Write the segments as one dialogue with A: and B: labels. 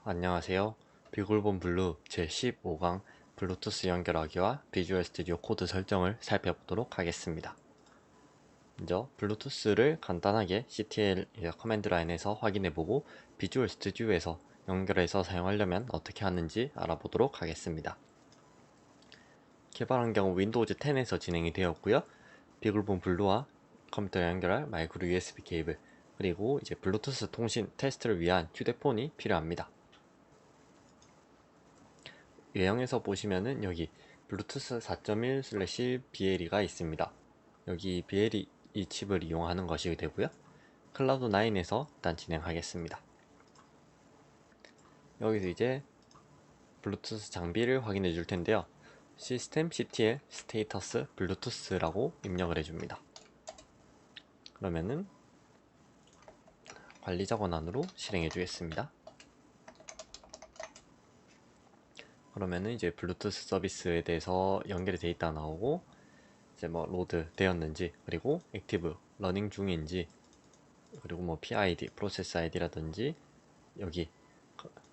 A: 안녕하세요. 비굴본 블루 제15강 블루투스 연결하기와 비주얼 스튜디오 코드 설정을 살펴보도록 하겠습니다. 먼저 블루투스를 간단하게 CTL 커맨드 라인에서 확인해보고 비주얼 스튜디오에서 연결해서 사용하려면 어떻게 하는지 알아보도록 하겠습니다. 개발 환경은 윈도우즈 10에서 진행이 되었고요. 비굴본 블루와 컴퓨터에 연결할 마이크로 USB 케이블, 그리고 이제 블루투스 통신 테스트를 위한 휴대폰이 필요합니다. 외형에서 보시면은 여기 블루투스 4.1/BLE가 있습니다. 여기 BLE 이 칩을 이용하는 것이 되고요. 클라우드 9에서 일단 진행하겠습니다. 여기서 이제 블루투스 장비를 확인해 줄 텐데요. 시스템 CTL 스테이터스 블루투스라고 입력을 해줍니다. 그러면은 관리자 권한으로 실행해 주겠습니다. 그러면은 이제 블루투스 서비스에 대해서 연결이 되어 있다 나오고, 이제 뭐 로드 되었는지, 그리고 액티브 러닝 중인지, 그리고 뭐 PID 프로세스 ID라든지 여기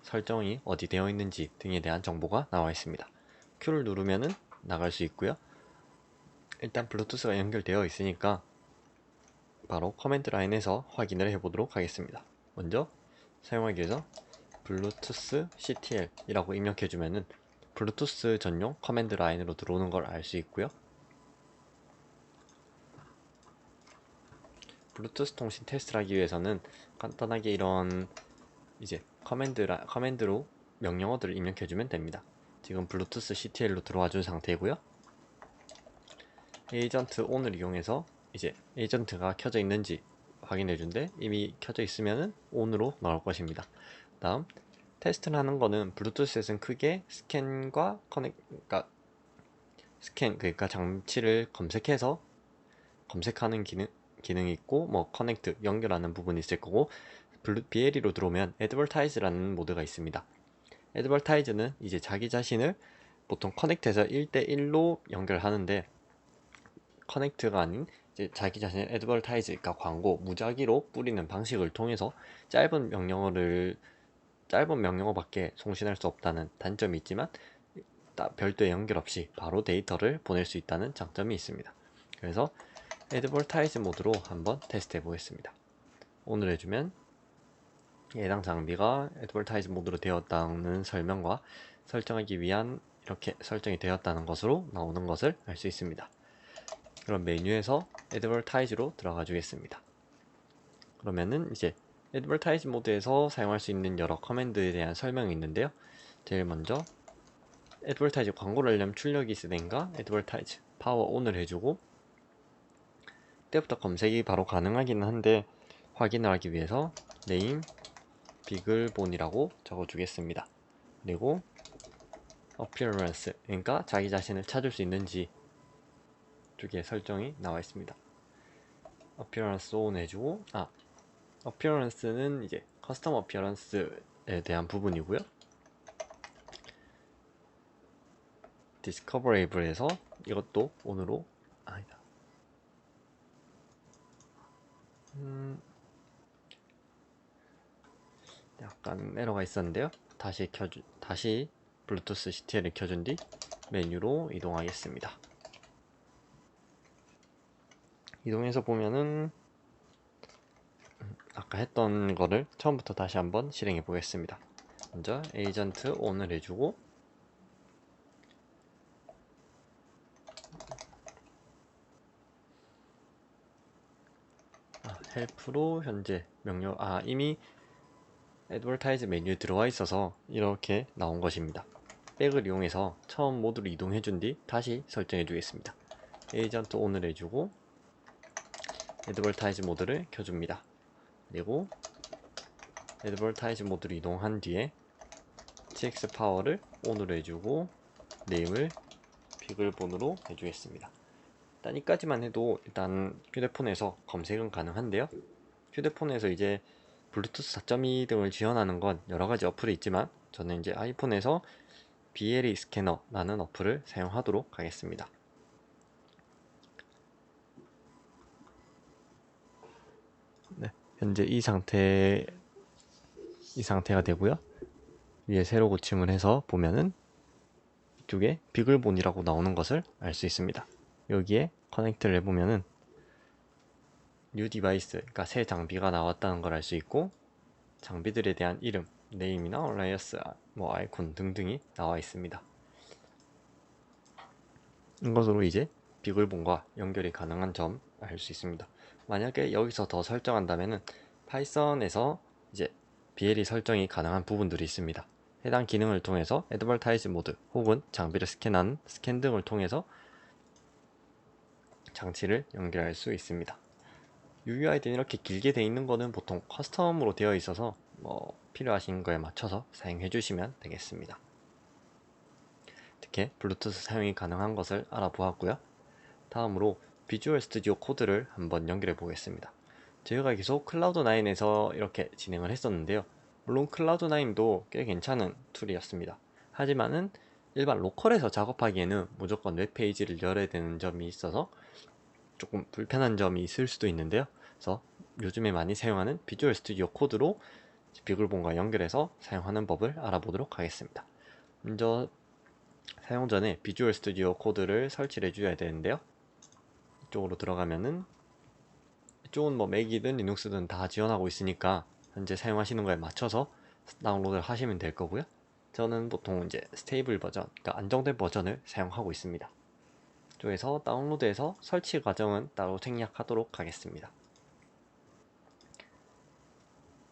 A: 설정이 어디 되어 있는지 등에 대한 정보가 나와 있습니다. Q를 누르면은 나갈 수 있고요. 일단 블루투스가 연결되어 있으니까 바로 커맨드 라인에서 확인을 해 보도록 하겠습니다. 먼저 사용하기 위해서 블루투스 CTL 이라고 입력해 주면은 블루투스 전용 커맨드 라인으로 들어오는 걸 알 수 있고요. 블루투스 통신 테스트를 하기 위해서는 간단하게 이런 이제 커맨드로 명령어들을 입력해 주면 됩니다. 지금 블루투스 CTL로 들어와 준 상태이고요. 에이전트 ON을 이용해서 이제 에이전트가 켜져 있는지 확인해 준데, 이미 켜져 있으면은 ON으로 나올 것입니다. 다음 테스트를 하는 거는 블루투스에서는 크게 스캔과 그러니까 그러니까 장치를 검색해서 검색하는 기능이 있고, 뭐 커넥트 연결하는 부분이 있을 거고, BLE로 들어오면 애드버타이즈라는 모드가 있습니다. 애드버타이즈는 이제 자기 자신을 보통 커넥트해서 1대1로 연결하는데, 커넥트가 아닌 이제 자기 자신의 애드버타이즈, 그러니까 광고, 무작위로 뿌리는 방식을 통해서 짧은 명령어밖에 송신할 수 없다는 단점이 있지만, 별도의 연결 없이 바로 데이터를 보낼 수 있다는 장점이 있습니다. 그래서 애드버타이즈 모드로 한번 테스트 해 보겠습니다. 오늘 해주면 해당 장비가 애드버타이즈 모드로 되었다는 설명과 설정하기 위한 이렇게 설정이 되었다는 것으로 나오는 것을 알 수 있습니다. 그럼 메뉴에서 애드버타이즈로 들어가 주겠습니다. 그러면은 이제 애드버타이즈 모드에서 사용할 수 있는 여러 커맨드에 대한 설명이 있는데요. 제일 먼저 애드버타이즈 광고를 하려면 출력이 있어야 되니까 애드버타이즈 파워 ON을 해주고, 이때부터 검색이 바로 가능하기는 한데 확인을 하기 위해서 name 비글본이라고 적어주겠습니다. 그리고 appearance, 그러니까 자기 자신을 찾을 수 있는지 두 개의 설정이 나와 있습니다. appearance on 해주고, appearance는 이제 커스텀 appearance에 대한 부분이고요. discoverable에서 이것도 on으로, 아니다, 약간 에러가 있었는데요. 다시 블루투스 CTL을 켜준 뒤 메뉴로 이동하겠습니다. 이동해서 보면은 아까 했던 거를 처음부터 다시 한번 실행해 보겠습니다. 먼저 에이전트 ON을 해주고, 헬프로 현재 이미 애드버타이즈 메뉴에 들어와 있어서 이렇게 나온 것입니다. 백을 이용해서 처음 모드로 이동해 준 뒤 다시 설정해 주겠습니다. 에이전트 ON을 해주고 애드버타이즈 모드를 켜줍니다. 그리고 애드버타이즈 모드로 이동한 뒤에 TX 파워를 ON으로 해주고 네임을 비글본으로 해주겠습니다. 일단 이까지만 해도 일단 휴대폰에서 검색은 가능한데요. 휴대폰에서 이제 블루투스 4.2 등을 지원하는 건 여러가지 어플이 있지만, 저는 이제 아이폰에서 BLE 스캐너라는 어플을 사용하도록 하겠습니다. 네, 현재 이 상태가 되고요. 위에 세로 고침을 해서 보면은 이쪽에 비글본이라고 나오는 것을 알 수 있습니다. 여기에 커넥트를 해보면은 뉴 디바이스, 그러니까 새 장비가 나왔다는 걸 알 수 있고, 장비들에 대한 이름, 네임이나 얼라이어스, 뭐 아이콘 등등이 나와 있습니다. 이것으로 이제 비글본과 연결이 가능한 점 알 수 있습니다. 만약에 여기서 더 설정한다면은 파이썬에서 이제 BLE 설정이 가능한 부분들이 있습니다. 해당 기능을 통해서 애드버타이즈 모드 혹은 장비를 스캔하는 스캔 등을 통해서 장치를 연결할 수 있습니다. UUID는 이렇게 길게 되어 있는 거는 보통 커스텀으로 되어 있어서 뭐 필요하신 거에 맞춰서 사용해 주시면 되겠습니다. 이렇게 블루투스 사용이 가능한 것을 알아보았고요. 다음으로 비주얼 스튜디오 코드를 한번 연결해 보겠습니다. 저희가 계속 클라우드9에서 이렇게 진행을 했었는데요. 물론 클라우드9도 꽤 괜찮은 툴이었습니다. 하지만은 일반 로컬에서 작업하기에는 무조건 웹페이지를 열어야 되는 점이 있어서 조금 불편한 점이 있을 수도 있는데요. 그래서 요즘에 많이 사용하는 비주얼 스튜디오 코드로 비글본과 연결해서 사용하는 법을 알아보도록 하겠습니다. 먼저 사용 전에 비주얼 스튜디오 코드를 설치를 해줘야 되는데요. 이쪽으로 들어가면은 이쪽은 뭐 맥이든 리눅스든 다 지원하고 있으니까 현재 사용하시는 거에 맞춰서 다운로드를 하시면 될 거고요. 저는 보통 이제 스테이블 버전, 그러니까 안정된 버전을 사용하고 있습니다. 이쪽에서 다운로드해서 설치 과정은 따로 생략하도록 하겠습니다.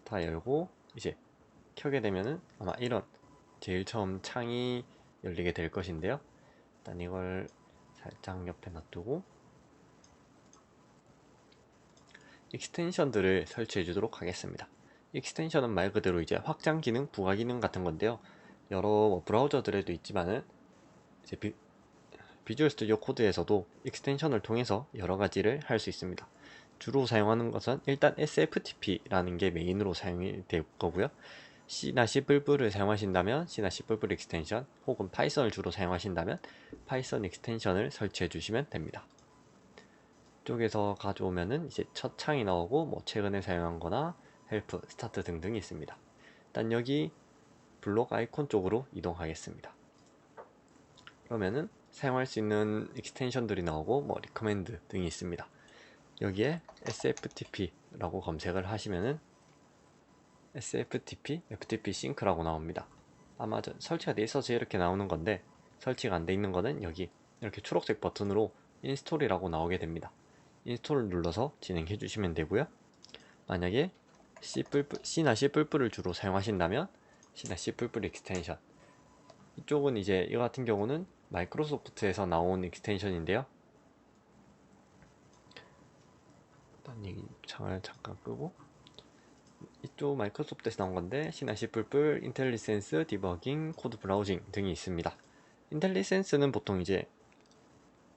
A: 다 열고 이제 켜게 되면은 아마 이런 제일 처음 창이 열리게 될 것인데요. 일단 이걸 살짝 옆에 놔두고 익스텐션들을 설치해 주도록 하겠습니다. 익스텐션은 말 그대로 이제 확장 기능, 부가 기능 같은 건데요. 여러 브라우저들에도 있지만은 이제 비주얼 스튜디오 코드에서도 익스텐션을 통해서 여러 가지를 할 수 있습니다. 주로 사용하는 것은 일단 SFTP라는 게 메인으로 사용이 될 거고요. C나 C++을 사용하신다면 C나 C++ 익스텐션, 혹은 파이썬을 주로 사용하신다면 파이썬 익스텐션을 설치해 주시면 됩니다. 이쪽에서 가져오면은 이제 첫 창이 나오고 뭐 최근에 사용한 거나 헬프, 스타트 등등이 있습니다. 일단 여기 블록 아이콘 쪽으로 이동하겠습니다. 그러면은 사용할 수 있는 익스텐션들이 나오고 뭐 리커멘드 등이 있습니다. 여기에 SFTP라고 검색을 하시면은 SFTP, FTP 싱크라고 나옵니다. 아마 설치가 돼 있어서 이렇게 나오는 건데, 설치가 안 돼 있는 거는 여기 이렇게 초록색 버튼으로 인스톨이라고 나오게 됩니다. 인스톨을 눌러서 진행해 주시면 되고요. 만약에 C나 C++를 주로 사용하신다면 C나 C++ 익스텐션, 이쪽은 이제 이 같은 경우는 마이크로소프트에서 나온 익스텐션인데요. 일단 이 창을 잠깐 끄고, 이쪽 마이크로소프트에서 나온 건데 C나 C++, 인텔리센스, 디버깅, 코드 브라우징 등이 있습니다. 인텔리센스는 보통 이제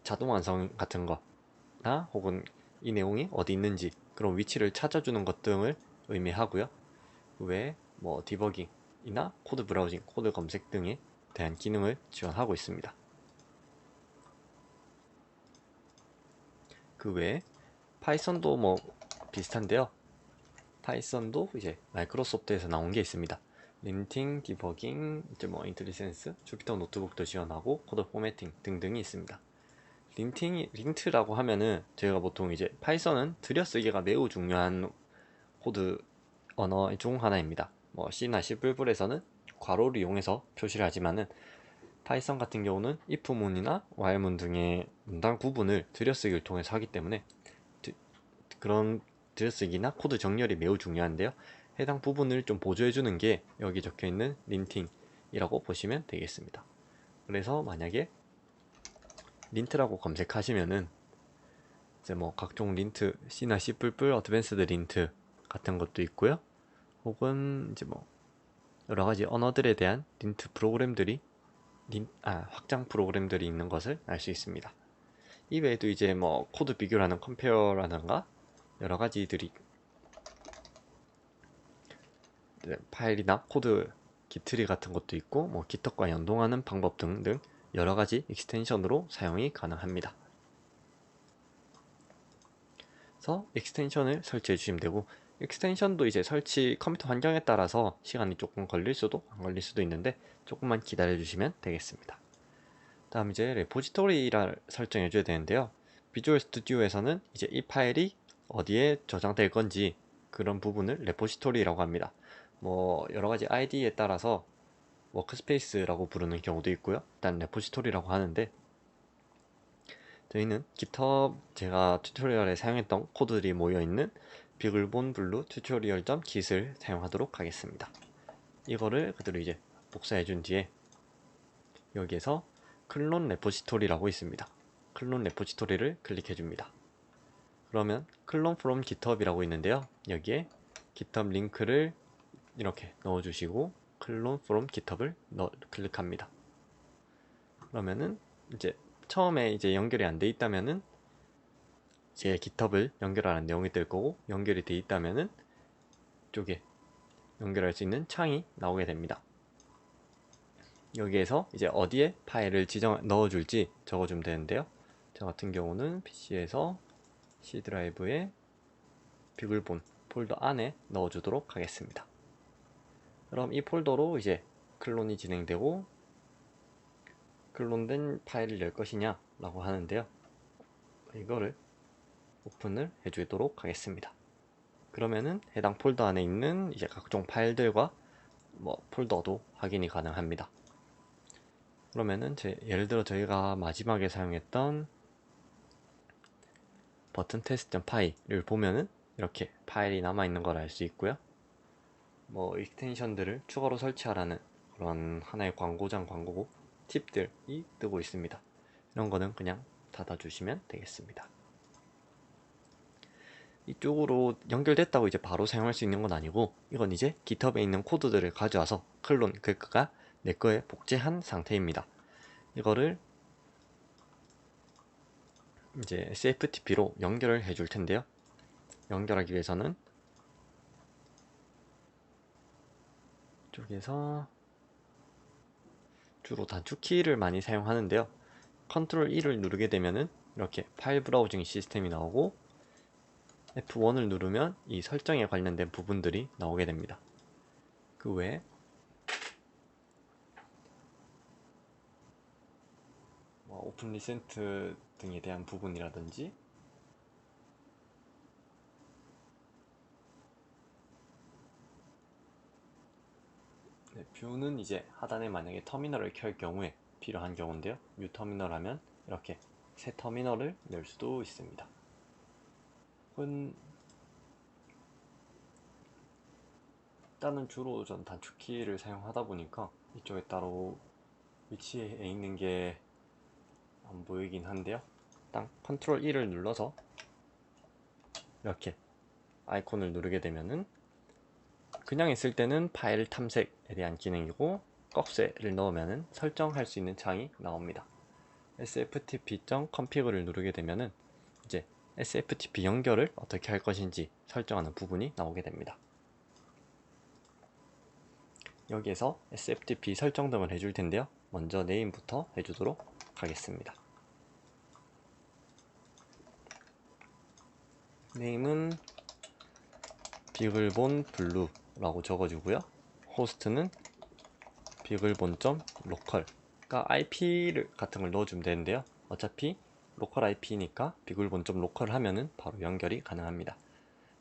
A: 자동 완성 같은 거나 혹은 이 내용이 어디 있는지 그런 위치를 찾아주는 것 등을 의미하고요. 그 외에 뭐 디버깅이나 코드 브라우징, 코드 검색 등에 대한 기능을 지원하고 있습니다. 그 외에 파이썬도 뭐 비슷한데요. 파이썬도 이제 마이크로소프트에서 나온 게 있습니다. 린팅, 디버깅, 이제 뭐 인텔리센스, 주피터 노트북도 지원하고 코드 포매팅 등등이 있습니다. 린트라고 하면은 저희가 보통 이제 파이썬은 들여쓰기가 매우 중요한 코드 언어 중 하나입니다. 뭐 C나 C++에서는 괄호를 이용해서 표시를 하지만은 파이썬 같은 경우는 if문이나 while문 등의 문단 구분을 들여쓰기를 통해서 하기 때문에 그런 들여쓰기나 코드 정렬이 매우 중요한데요. 해당 부분을 좀 보조해주는 게 여기 적혀있는 린팅이라고 보시면 되겠습니다. 그래서 만약에 린트라고 검색하시면은 이제 뭐 각종 린트, C나 C++ 어드밴스드 린트 같은 것도 있고요. 혹은 이제 뭐 여러 가지 언어들에 대한 린트 프로그램들이 확장 프로그램들이 있는 것을 알 수 있습니다. 이 외에도 이제 뭐 코드 비교를 하는 컴페어라든가 여러 가지들이 파일이나 코드 기트리 같은 것도 있고 뭐 기턱과 연동하는 방법 등등 여러 가지 익스텐션으로 사용이 가능합니다. 그래서 익스텐션을 설치해 주시면 되고, 익스텐션도 이제 설치 컴퓨터 환경에 따라서 시간이 조금 걸릴 수도 안 걸릴 수도 있는데 조금만 기다려 주시면 되겠습니다. 다음 이제 레포지토리를 설정해 줘야 되는데요. 비주얼 스튜디오에서는 이제 이 파일이 어디에 저장될 건지 그런 부분을 레포지토리라고 합니다. 뭐 여러 가지 아이디에 따라서 워크스페이스라고 부르는 경우도 있고요. 일단 레포지토리라고 하는데, 저희는 GitHub 제가 튜토리얼에 사용했던 코드들이 모여있는 비글본 블루 튜토리얼.git을 사용하도록 하겠습니다. 이거를 그대로 이제 복사해 준 뒤에 여기에서 클론 레포지토리라고 있습니다. 클론 레포지토리를 클릭해 줍니다. 그러면 클론 from GitHub이라고 있는데요. 여기에 GitHub 링크를 이렇게 넣어 주시고 클론 from GitHub을 클릭합니다. 그러면은 이제 처음에 이제 연결이 안 돼 있다면은 제 GitHub을 연결하는 내용이 뜰 거고, 연결이 돼 있다면은 이쪽에 연결할 수 있는 창이 나오게 됩니다. 여기에서 이제 어디에 파일을 넣어줄지 적어주면 되는데요. 저 같은 경우는 PC에서 C 드라이브에 비글본 폴더 안에 넣어주도록 하겠습니다. 그럼 이 폴더로 이제 클론이 진행되고 클론된 파일을 열 것이냐 라고 하는데요. 이거를 오픈을 해주도록 하겠습니다. 그러면은 해당 폴더 안에 있는 이제 각종 파일들과 뭐 폴더도 확인이 가능합니다. 그러면은 예를 들어 저희가 마지막에 사용했던 버튼 test.py를 보면은 이렇게 파일이 남아있는 걸 알 수 있고요. 뭐 익스텐션들을 추가로 설치하라는 그런 하나의 광고고 팁들이 뜨고 있습니다. 이런 거는 그냥 닫아주시면 되겠습니다. 이쪽으로 연결됐다고 이제 바로 사용할 수 있는 건 아니고, 이건 이제 GitHub에 있는 코드들을 가져와서 클론, 그러니까 내 거에 복제한 상태입니다. 이거를 이제 SFTP로 연결을 해줄 텐데요. 연결하기 위해서는 이쪽에서 주로 단축키를 많이 사용하는데요. 컨트롤 E를 누르게 되면은 이렇게 파일 브라우징 시스템이 나오고, F1을 누르면 이 설정에 관련된 부분들이 나오게 됩니다. 그 외에 오픈 리센트 등에 대한 부분이라든지 뷰는 이제 하단에 만약에 터미널을 켤 경우에 필요한 경우인데요. 뉴 터미널 하면 이렇게 새 터미널을 열 수도 있습니다. 일단은 주로 전 단축키를 사용하다 보니까 이쪽에 따로 위치에 있는 게 안 보이긴 한데요. 일단 컨트롤 E를 눌러서 이렇게 아이콘을 누르게 되면은 그냥 있을 때는 파일 탐색에 대한 기능이고, 꺽쇠를 넣으면 설정할 수 있는 창이 나옵니다. sftp.config를 누르게 되면은 이제 sftp 연결을 어떻게 할 것인지 설정하는 부분이 나오게 됩니다. 여기에서 sftp 설정 등을 해줄 텐데요. 먼저 네임부터 해주도록 하겠습니다. 네임은 비글본 블루라고 적어주고요. 호스트는 비글본.local, 그러니까 IP 같은 걸 넣어주면 되는데요. 어차피 로컬 IP니까 비글본.local 하면은 바로 연결이 가능합니다.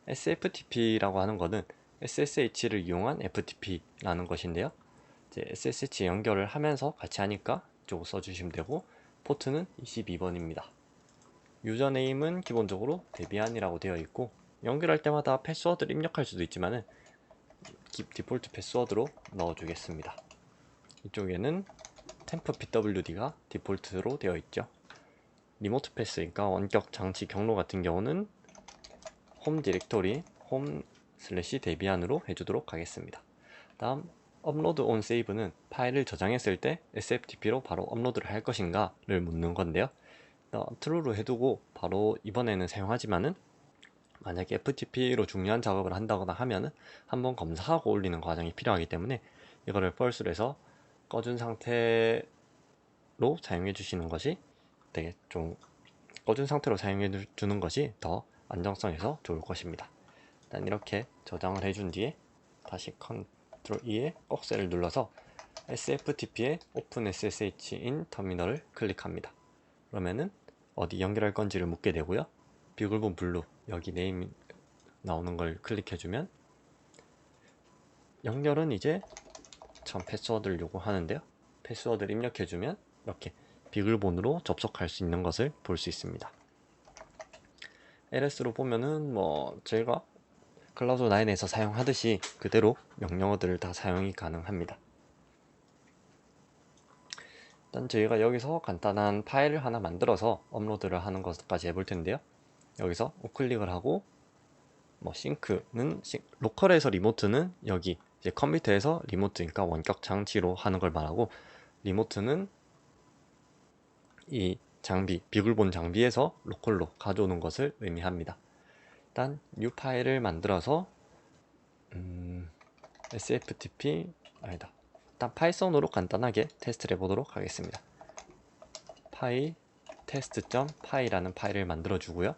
A: SFTP라고 하는 거는 SSH를 이용한 FTP라는 것인데요. 이제 SSH 연결을 하면서 같이 하니까 이쪽으로 써주시면 되고, 포트는 22번입니다. 유저네임은 기본적으로 데비안이라고 되어 있고, 연결할 때마다 패스워드를 입력할 수도 있지만은 디폴트 패스워드로 넣어주겠습니다. 이쪽에는 temp.pwd가 디폴트로 되어 있죠. 리모트 패스, 그러니까 원격 장치 경로 같은 경우는 홈 디렉토리 홈/데비안으로 해주도록 하겠습니다. 다음 업로드 온 세이브는 파일을 저장했을 때 SFTP로 바로 업로드를 할 것인가를 묻는 건데요. true로 해두고 바로 이번에는 사용하지만은 만약에 FTP로 중요한 작업을 한다거나 하면은 한번 검사하고 올리는 과정이 필요하기 때문에 이거를 false로 해서 꺼준 상태로 사용해 주시는 것이 되게 좀 꺼준 상태로 사용해 주는 것이 더 안정성에서 좋을 것입니다. 일단 이렇게 저장을 해준 뒤에 다시 컨트롤 E에 꺽쇠를 눌러서 SFTP의 Open SSH in 터미널을 클릭합니다. 그러면은 어디 연결할 건지를 묻게 되고요. 비글본 블루 여기 네임 나오는 걸 클릭해주면 연결은 이제 처음 패스워드를 요구하는데요. 패스워드를 입력해주면 이렇게 비글본으로 접속할 수 있는 것을 볼 수 있습니다. LS로 보면은 저희가 클라우드9에서 사용하듯이 그대로 명령어들을 다 사용이 가능합니다. 일단 저희가 여기서 간단한 파일을 하나 만들어서 업로드를 하는 것까지 해볼 텐데요. 여기서 우클릭을 하고 싱크는 로컬에서 리모트는 여기 이제 컴퓨터에서 리모트니까 원격 장치로 하는 걸 말하고, 리모트는 이 장비, 비글본 장비에서 로컬로 가져오는 것을 의미합니다. 일단 new 파일을 만들어서 sftp 아니다. 일단 파이썬으로 간단하게 테스트를 해보도록 하겠습니다. 파이 test.py라는 파일을 만들어 주고요.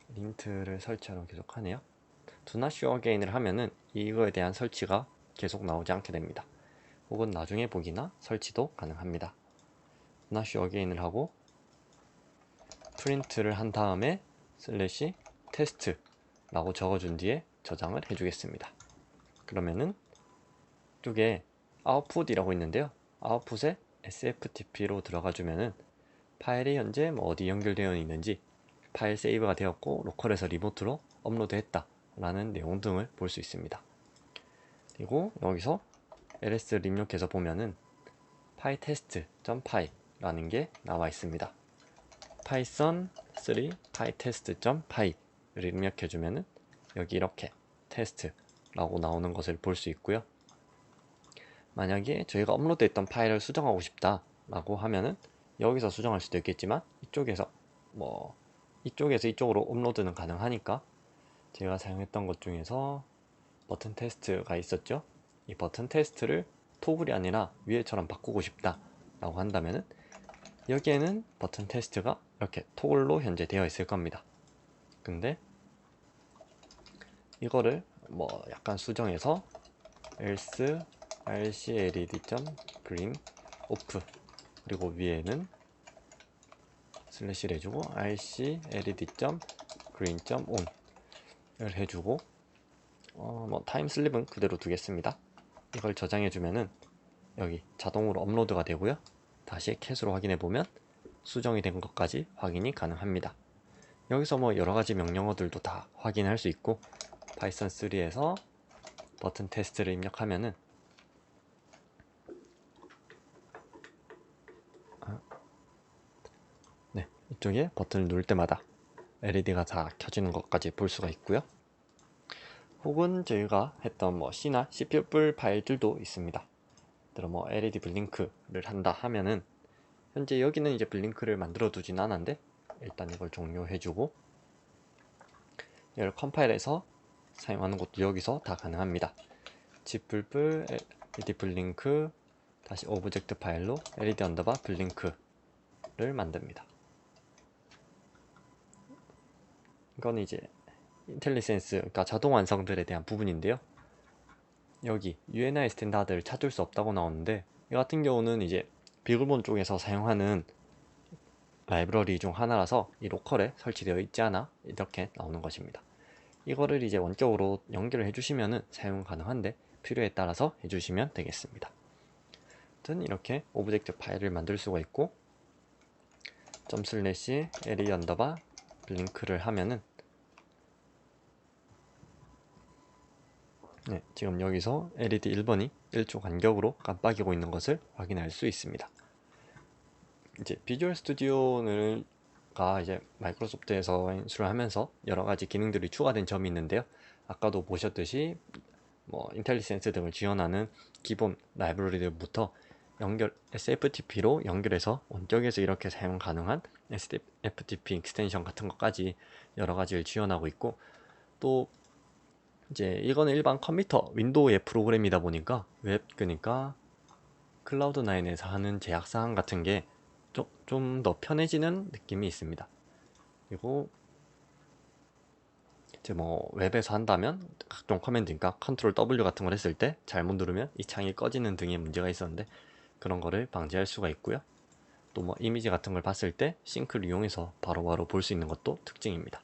A: 린트를 설치하도록 계속하네요. do not show again을 하면은 이거에 대한 설치가 계속 나오지 않게 됩니다. 혹은 나중에 보기나 설치도 가능합니다. do not show again을 하고 프린트를 한 다음에 슬래시 테스트 라고 적어준 뒤에 저장을 해주겠습니다. 그러면은 이쪽에 output이라고 있는데요. output에 sftp로 들어가 주면은 파일이 현재 어디 연결되어 있는지, 파일 세이브가 되었고 로컬에서 리모트로 업로드했다 라는 내용 등을 볼 수 있습니다. 그리고 여기서 ls를 입력해서 보면은 pytest.py 라는 게 나와 있습니다. python 3 pytest.py를 입력해 주면은 여기 이렇게 테스트라고 나오는 것을 볼 수 있고요. 만약에 저희가 업로드했던 파일을 수정하고 싶다 라고 하면은 여기서 수정할 수도 있겠지만 이쪽에서 이쪽으로 업로드는 가능하니까, 제가 사용했던 것 중에서 버튼 테스트가 있었죠. 이 버튼 테스트를 토글이 아니라 위에처럼 바꾸고 싶다 라고 한다면은 여기에는 버튼 테스트가 이렇게 토글로 현재 되어 있을 겁니다. 근데 이거를 약간 수정해서 else rcled.bring off 그리고 위에는 슬래시를 해주고 rcled.green.on 을 해주고 타임슬립은 그대로 두겠습니다. 이걸 저장해주면은 여기 자동으로 업로드가 되고요. 다시 캣으로 확인해보면 수정이 된 것까지 확인이 가능합니다. 여기서 여러가지 명령어들도 다 확인할 수 있고, 파이썬 3에서 버튼 테스트를 입력하면은 이쪽에 버튼을 누를 때마다 LED가 다 켜지는 것까지 볼 수가 있고요. 혹은 저희가 했던 C나 C++ 파일들도 있습니다. LED 블링크를 한다 하면은 현재 여기는 이제 블링크를 만들어 두진 않았는데 일단 이걸 종료해주고, 이걸 컴파일해서 사용하는 것도 여기서 다 가능합니다. G++ LED 블링크 다시 오브젝트 파일로 LED 언더바 블링크를 만듭니다. 이건 이제 인텔리센스, 그러니까 자동 완성들에 대한 부분인데요. 여기 UNI 스탠다드를 찾을 수 없다고 나오는데, 이 같은 경우는 이제 비글본 쪽에서 사용하는 라이브러리 중 하나라서 이 로컬에 설치되어 있지 않아 이렇게 나오는 것입니다. 이거를 이제 원격으로 연결을 해주시면은 사용 가능한데 필요에 따라서 해주시면 되겠습니다. 아무튼 이렇게 오브젝트 파일을 만들 수가 있고, LED 언더바 블링크를 하면은 지금 여기서 LED 1번이 1초 간격으로 깜빡이고 있는 것을 확인할 수 있습니다. 이제 비주얼 스튜디오가 이제 마이크로소프트에서 인수를 하면서 여러가지 기능들이 추가된 점이 있는데요. 아까도 보셨듯이 인텔리센스 등을 지원하는 기본 라이브러리들부터 SFTP로 연결해서 원격에서 이렇게 사용 가능한 SFTP 익스텐션 같은 것까지 여러가지를 지원하고 있고, 또 이제 이거는 일반 컴퓨터 윈도우의 프로그램이다 보니까 그러니까 클라우드9에서 하는 제약사항 같은 게 좀 더 편해지는 느낌이 있습니다. 그리고 이제 뭐 웹에서 한다면 각종 커맨드니까 컨트롤 W 같은 걸 했을 때 잘못 누르면 이 창이 꺼지는 등의 문제가 있었는데 그런 거를 방지할 수가 있고요. 또 뭐 이미지 같은 걸 봤을 때 싱크를 이용해서 바로바로 볼 수 있는 것도 특징입니다.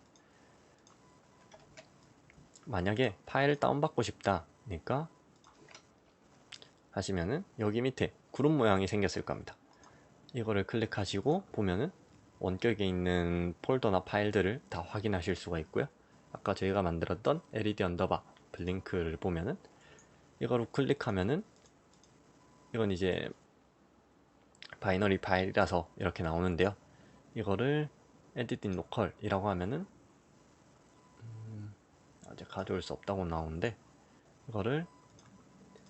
A: 만약에 파일을 다운받고 싶다 그러니까 하시면은 여기 밑에 그룹 모양이 생겼을 겁니다. 이거를 클릭하시고 보면은 원격에 있는 폴더나 파일들을 다 확인하실 수가 있고요. 아까 저희가 만들었던 LED 언더바 블링크를 보면은 이거로 클릭하면은 이건 이제 바이너리 파일이라서 이렇게 나오는데요. 이거를 에디팅 로컬이라고 하면은 아직 가져올 수 없다고 나오는데 이거를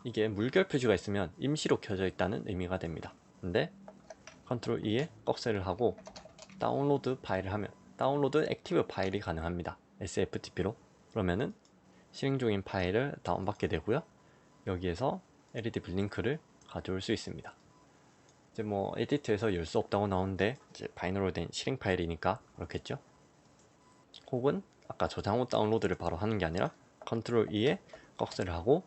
A: 이게 물결 표시가 있으면 임시로 켜져 있다는 의미가 됩니다. 근데 컨트롤 E에 꺽쇠를 하고 다운로드 파일을 하면 다운로드 액티브 파일이 가능합니다. SFTP로. 그러면은 실행 중인 파일을 다운받게 되고요. 여기에서 LED 블링크를 가져올 수 있습니다. 이제 뭐 에디트에서 열 수 없다고 나오는데 이제 바이너로 된 실행 파일이니까 그렇겠죠. 혹은 아까 저장 후 다운로드를 바로 하는 게 아니라 컨트롤 E에 꺽쇠를 하고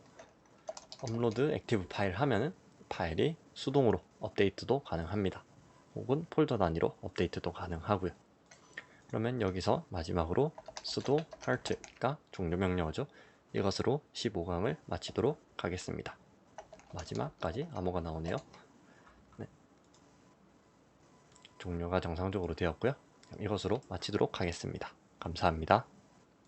A: 업로드 액티브 파일 하면은 파일이 수동으로 업데이트도 가능합니다. 혹은 폴더 단위로 업데이트도 가능하고요. 그러면 여기서 마지막으로 sudo halt가 종료 명령어죠. 이것으로 15강을 마치도록 하겠습니다. 마지막까지 암호가 나오네요. 네. 종료가 정상적으로 되었고요. 이것으로 마치도록 하겠습니다. 감사합니다.